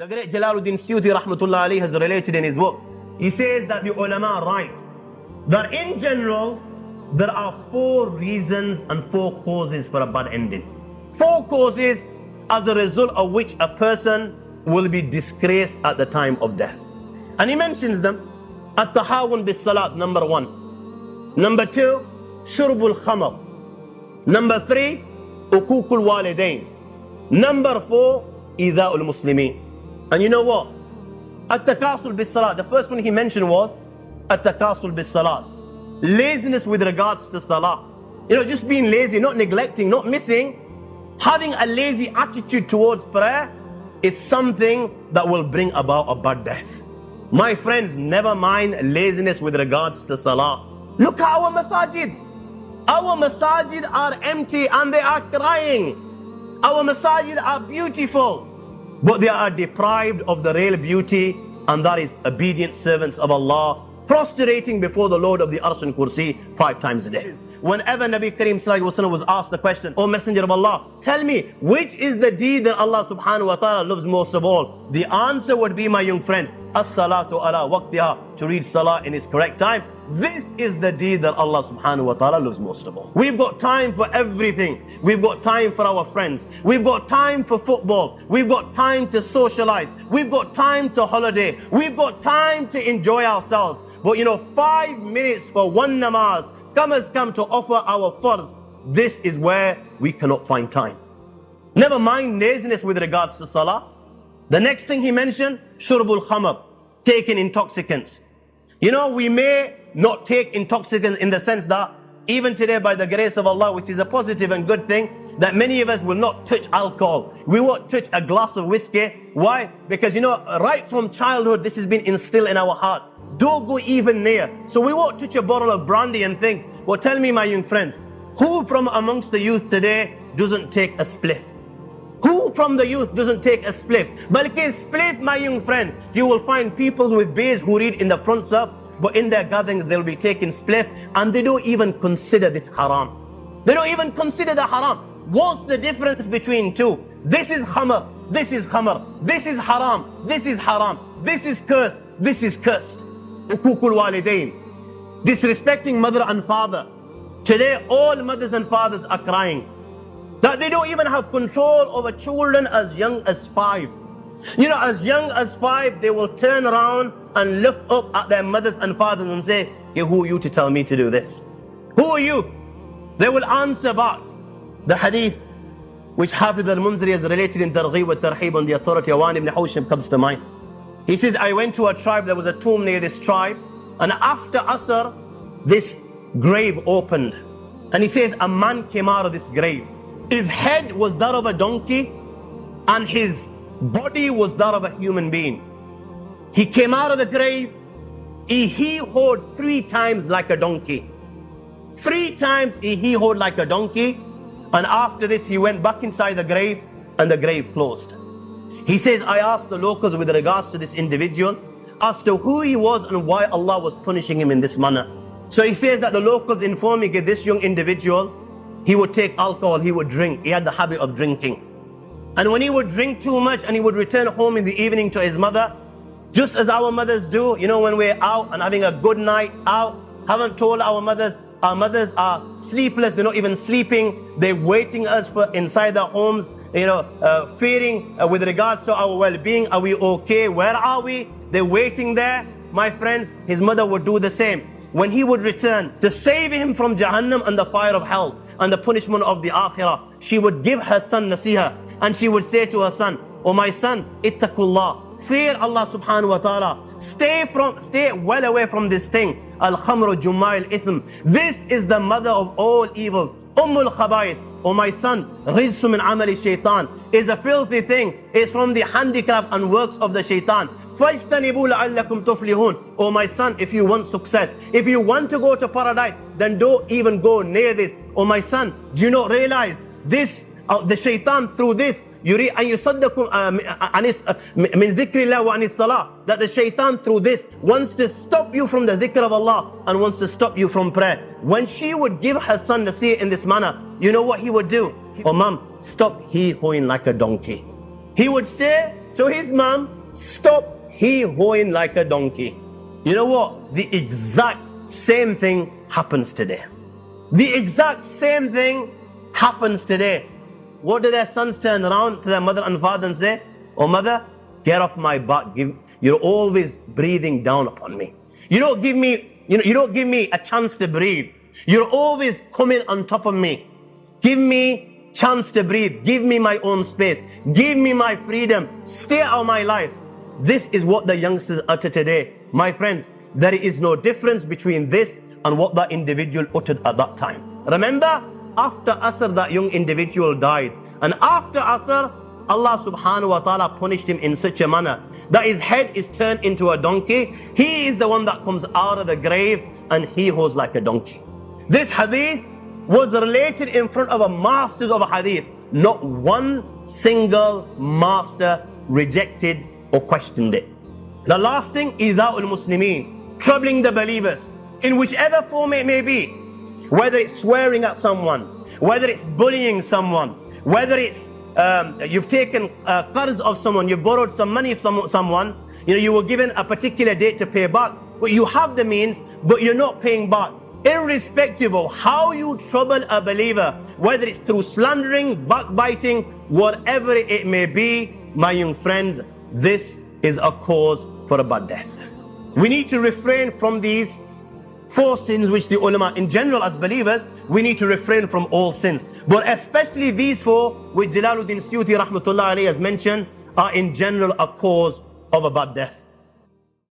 The great Jalaluddin Suyuti rahmatullah alayhi has related in his book. He says that the ulama write that in general, there are 4 reasons and 4 causes for a bad ending. 4 causes as a result of which a person will be disgraced at the time of death. And he mentions them. At-tahawun bis-salat, number 1. Number 2, shurbul khamar. Number 3, uququl walidain. Number 4, idha'ul muslimin. And you know what? At-takasul bis-salat. The first one he mentioned was at-takasul bis-salat. Laziness with regards to salah. You know, just being lazy, not neglecting, not missing. Having a lazy attitude towards prayer is something that will bring about a bad death. My friends, never mind laziness with regards to salah. Look at our masajid. Our masajid are empty and they are crying. Our masajid are beautiful, but they are deprived of the real beauty, and that is obedient servants of Allah, prostrating before the Lord of the Arsh and Kursi 5 times a day. Whenever Nabi Kareem Sallallahu Alaihi Wasallam was asked the question, O Messenger of Allah, tell me, which is the deed that Allah subhanahu wa ta'ala loves most of all? The answer would be, my young friends, as-salatu ala waqtiha, to read salah in its correct time. This is the deed that Allah subhanahu wa ta'ala loves most of all. We've got time for everything. We've got time for our friends. We've got time for football. We've got time to socialize. We've got time to holiday. We've got time to enjoy ourselves. But you know, 5 minutes for one namaz, come to offer our farz, this is where we cannot find time. Never mind laziness with regards to salah. The next thing he mentioned, shurbul khamar, taking intoxicants. You know, we may not take intoxicants in the sense that even today, by the grace of Allah, which is a positive and good thing, that many of us will not touch alcohol. We won't touch a glass of whiskey. Why? Because you know, right from childhood, this has been instilled in our heart. Don't go even near. So we won't touch a bottle of brandy and things. Well, tell me, my young friends, who from amongst the youth today doesn't take a spliff? Who from the youth doesn't take a spliff? But it's spliff, my young friend. You will find people with beards who read in the front sub, but in their gatherings they'll be taking spliff, and they don't even consider this haram. They don't even consider the haram. What's the difference between two? This is khamar, this is khamar, this is haram, this is haram, this is cursed, this is cursed. Uququl walidain, disrespecting mother and father. Today all mothers and fathers are crying that they don't even have control over children as young as 5. You know, as young as 5, they will turn around and look up at their mothers and fathers and say, hey, who are you to tell me to do this? Who are you? They will answer back. The hadith which Hafiz al-Munziri has related in Targhib wa Tarhib on the authority of Awan ibn Hawsham comes to mind. He says, I went to a tribe, there was a tomb near this tribe, and after Asr, this grave opened. And he says, a man came out of this grave. His head was that of a donkey, and his body was that of a human being. He came out of the grave, he hee-hawed 3 times like a donkey. 3 times he hee-hawed like a donkey, and after this he went back inside the grave, and the grave closed. He says, I asked the locals with regards to this individual as to who he was and why Allah was punishing him in this manner. So he says that the locals informed me that this young individual, he would take alcohol, he would drink, he had the habit of drinking. And when he would drink too much and he would return home in the evening to his mother, just as our mothers do, you know, when we're out and having a good night out, haven't told our mothers are sleepless, they're not even sleeping, they're waiting us for inside their homes, you know, fearing with regards to our well-being. Are we okay? Where are we? They're waiting there. My friends, his mother would do the same. When he would return to save him from Jahannam and the fire of hell and the punishment of the Akhirah, she would give her son nasiha, and she would say to her son, oh my son, ittaqullah, fear Allah subhanahu wa ta'ala, stay well away from this thing. Al-khamru jumma al-ithm, this is the mother of all evils. Ummul khabayth, oh my son, rizsu min amali shaitan, is a filthy thing, is from the handicraft and works of the shaitan. فَاجْتَنِبُوا لَعَلَّكُمْ تُفْلِحُونَ. Oh my son, if you want success, if you want to go to paradise, then don't even go near this. Oh my son, do you not realize this, the shaitan through this, يُرِيدُ أَن يُصَدَّكُمْ مِنْ ذِكْرِ اللَّهِ وَعَنِ الصَّلَاةِ, that the shaitan through this wants to stop you from the dhikr of Allah and wants to stop you from prayer. When she would give her son to see it in this manner, you know what he would do? Oh mom, stop hee-hawing like a donkey. He would say, So his mom stopped hee-hawing like a donkey. You know what? The exact same thing happens today. The exact same thing happens today. What do their sons turn around to their mother and father and say? Oh mother, get off my butt. You're always breathing down upon me. You don't give me, you don't give me a chance to breathe. You're always coming on top of me. Give me chance to breathe. Give me my own space. Give me my freedom. Stay out of my life. This is what the youngsters utter today. My friends, there is no difference between this and what that individual uttered at that time. Remember, after Asr, that young individual died. And after Asr, Allah subhanahu wa ta'ala punished him in such a manner that his head is turned into a donkey. He is the one that comes out of the grave and he holds like a donkey. This hadith was related in front of a masters of a hadith. Not one single master rejected or questioned it. The last thing is Ida'ul Muslimin, troubling the believers in whichever form it may be. Whether it's swearing at someone, whether it's bullying someone, whether it's you've taken qarz of someone, you've borrowed some money from someone, you were given a particular date to pay back, but you have the means, but you're not paying back. Irrespective of how you trouble a believer, whether it's through slandering, backbiting, whatever it may be, my young friends, this is a cause for a bad death. We need to refrain from these 4 sins which the ulama, in general as believers, we need to refrain from all sins. But especially these 4, which Jalaluddin Suyuti rahmatullah alayhi has mentioned, are in general a cause of a bad death.